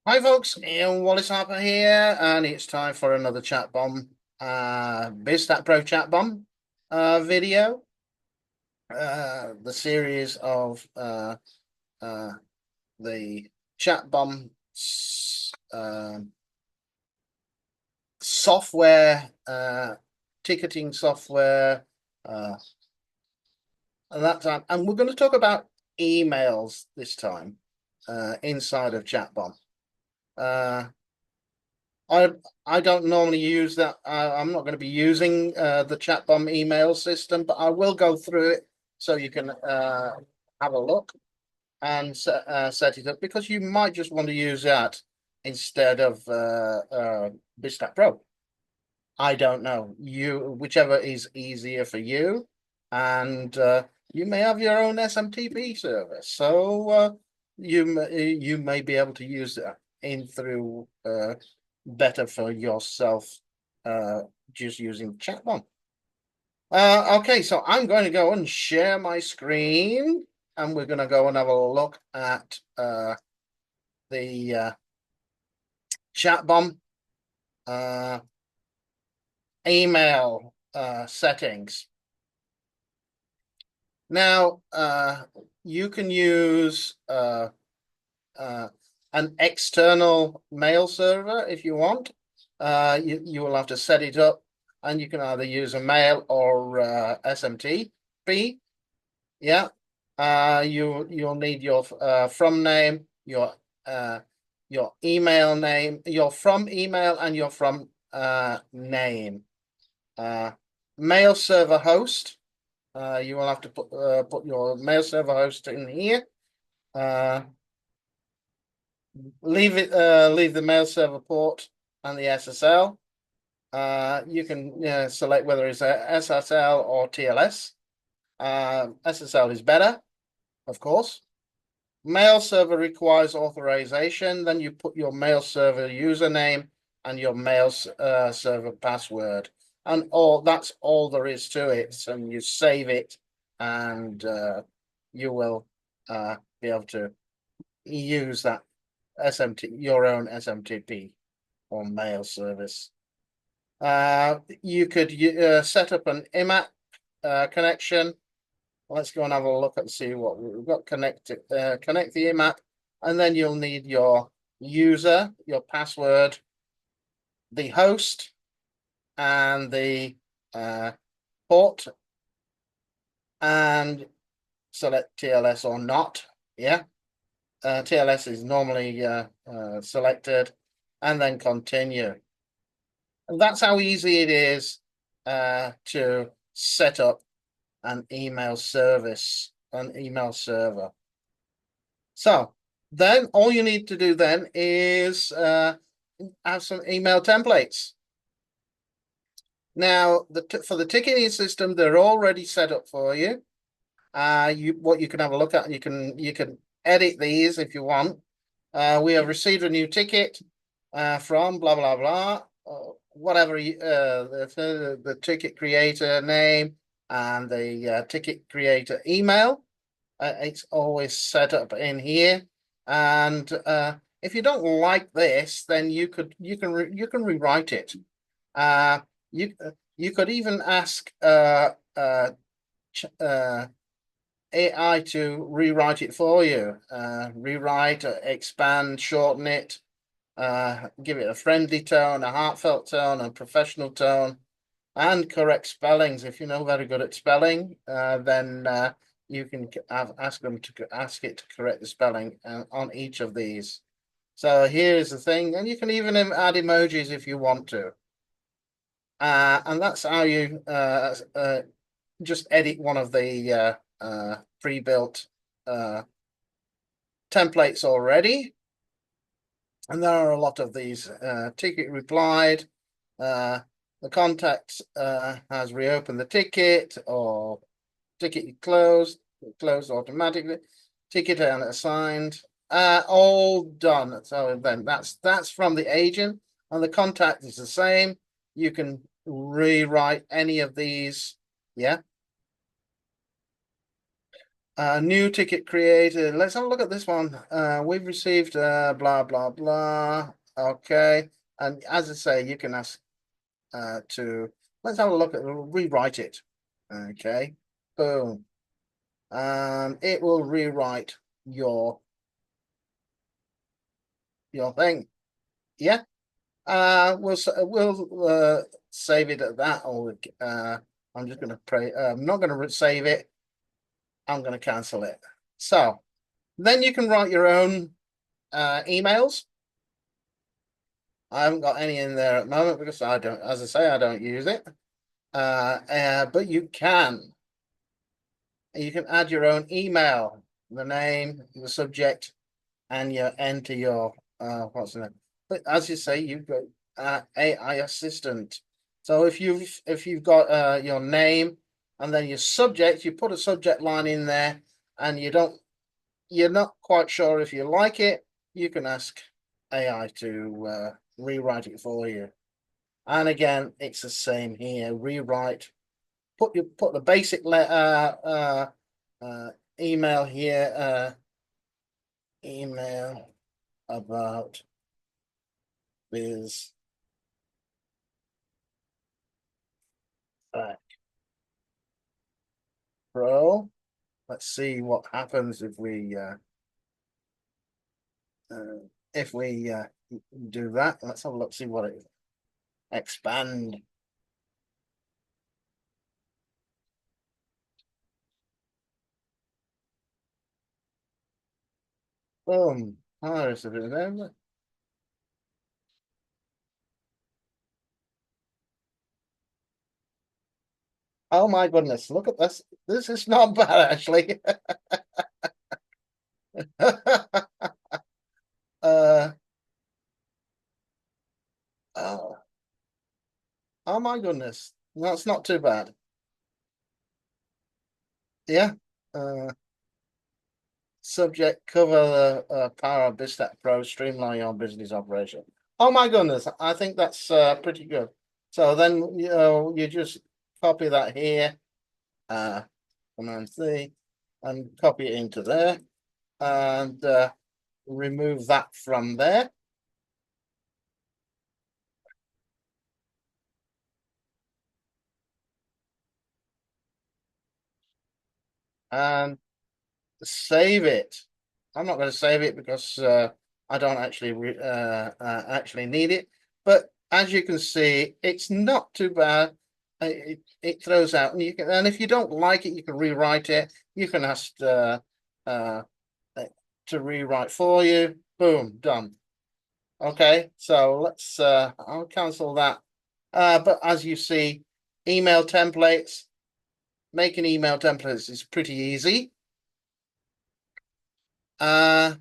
Hi folks, Ian Wallace Harper here, and it's time for another chat bomb, BizStackPro chat bomb video. The series of uh, the chat bomb software, ticketing software, uh, and that time. And we're going to talk about emails this time inside of chat bomb. Uh, I I don't normally use that. I'm not going to be using the Chatbomb email system, but I will go through it so you can have a look and set it up because you might just want to use that instead of BizStack Pro. I don't know. Whichever is easier for you, and you may have your own SMTP service, so you may be able to use that in through better for yourself uh, just using Chatbot. Okay, so I'm going to go and share my screen, and we're going to go and have a look at the Chatbomb uh, email settings. Now, you can use uh, an external mail server if you want. You will have to set it up, and you can either use a mail or SMTP. Yeah. You'll need your from name, your email name, your from email, and your from name. Uh, Mail server host. You will have to put your mail server host in here. Uh, leave the mail server port and the SSL. You can select whether it's a SSL or TLS. SSL is better, of course. Mail server requires authorization. Then you put your mail server username and your mail server password, and that's all there is to it. And you save it, and you will be able to use that your own SMTP or mail service. You could set up an IMAP connection. Let's go and have a look and see what we've got connected. Connect the IMAP, and then you'll need your user, your password, the host, and the port, and select TLS or not. Yeah. TLS is normally selected, and then continue. And that's how easy it is to set up an email service, an email server. So then all you need to do then is have some email templates. Now, for the ticketing system, they're already set up for you. What you can have a look at, you can edit these if you want. We have received a new ticket from blah blah blah, whatever the ticket creator name and the ticket creator email. It's always set up in here, and if you don't like this, then you can rewrite it. Uh, you you could even ask AI to rewrite it for you. Rewrite, expand, shorten it, give it a friendly tone, a heartfelt tone, a professional tone, and correct spellings. If you know very good at spelling, then you can ask them to ask it to correct the spelling on each of these. So here's the thing, and you can even add emojis if you want to. And that's how you just edit one of the pre-built templates already. And there are a lot of these. Ticket replied. The contact has reopened the ticket, or ticket closed automatically. Ticket unassigned. All done. So then that's from the agent, and the contact is the same. You can rewrite any of these. Yeah. New ticket created. Let's have a look at this one. We've received blah blah blah. Okay, and as I say, you can ask to let's have a look at rewrite it. Okay, boom, and it will rewrite your thing. Yeah. We'll save it at that, or I'm just going to pray. I'm not going to save it. I'm going to cancel it. So then you can write your own emails. I haven't got any in there at the moment because I don't, as I say, I don't use it. But you can. You can add your own email, the name, the subject, and you enter your what's the name. But as you say, you've got AI assistant. So if you've got your name and then your subject, you put a subject line in there, and you're not quite sure if you like it, you can ask AI to rewrite it for you. And again, it's the same here. Rewrite. Put the basic email here. Email about BizStack Pro. Let's see what happens if we do that. Let's have a look, see what it expand. Boom. Oh, there's a bit there. Oh my goodness, look at this. This is not bad actually. uh oh, oh my goodness. That's not too bad. Yeah. Uh Subject cover the power of BizStack Pro, streamline your business operation. Oh my goodness, I think that's pretty good. So then you just copy that here, Command C, and copy it into there, and remove that from there. And save it. I'm not going to save it because I don't actually need it. But as you can see, it's not too bad. It throws out, and and if you don't like it, you can rewrite it. You can ask uh, to rewrite for you. Boom, done. Okay, so I'll cancel that. But as you see, email templates, making email templates is pretty easy. Uh,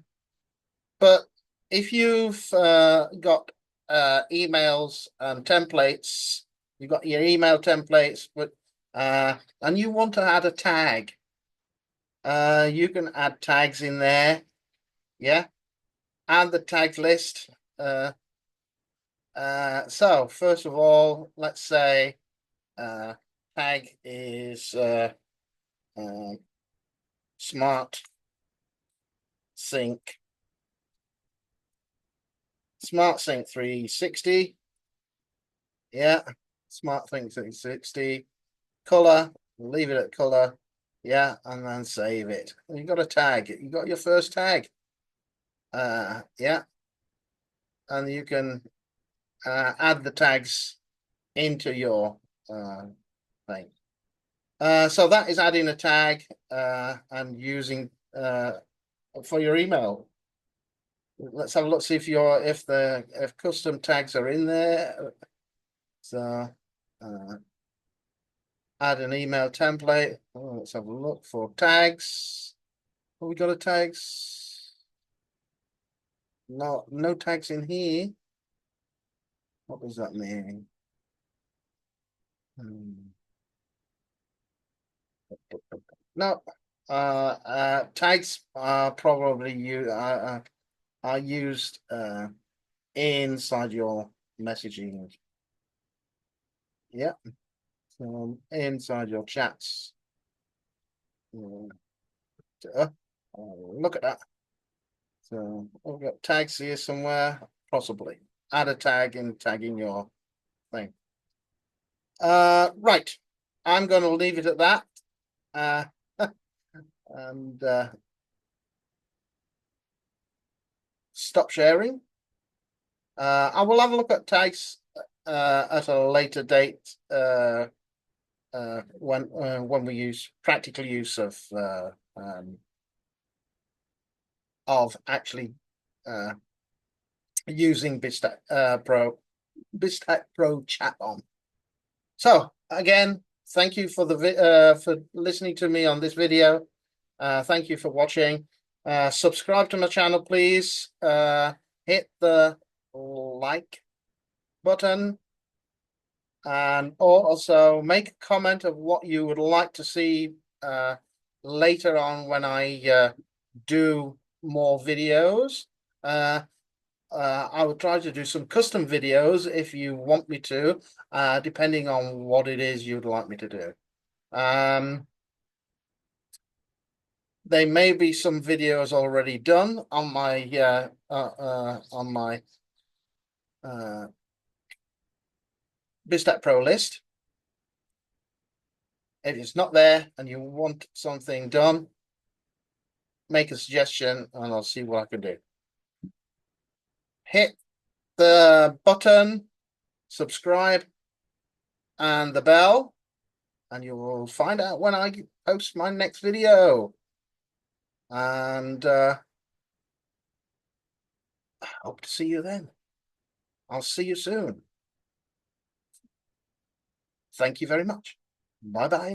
But if you've got emails and templates, you've got your email templates, but and you want to add a tag, you can add tags in there. Yeah, add the tags list. Uh, so first of all, let's say uh, tag is uh, smart sync, smart sync 360. Yeah, smart sync 360. Color, leave it at color. Yeah, and then save it. You got a tag. You got your first tag. Yeah, and you can add the tags into your thing. So that is adding a tag and using for your email. Let's have a look, see if custom tags are in there. So add an email template. Oh, let's have a look for tags. Oh, we got a tags. No tags in here. What does that mean? Hmm. No, tags are probably are used inside your messaging. Yeah, so inside your chats. Look at that. So we've got tags here somewhere, possibly. Add a tag and tagging your thing. Right. I'm going to leave it at that. And stop sharing. I will have a look at tags at a later date when we use practical use of actually using BizStackPro Chatbomb. So again, thank you for for listening to me on this video. Thank you for watching. Subscribe to my channel, please. Hit the like button, and also make a comment of what you would like to see later on when I do more videos. I will try to do some custom videos if you want me to, depending on what it is you'd like me to do. There may be some videos already done on my BizStackPro list. If it's not there and you want something done, make a suggestion and I'll see what I can do. Hit the button, subscribe, and the bell, and you will find out when I post my next video. And I hope to see you then. I'll see you soon. Thank you very much. Bye-bye.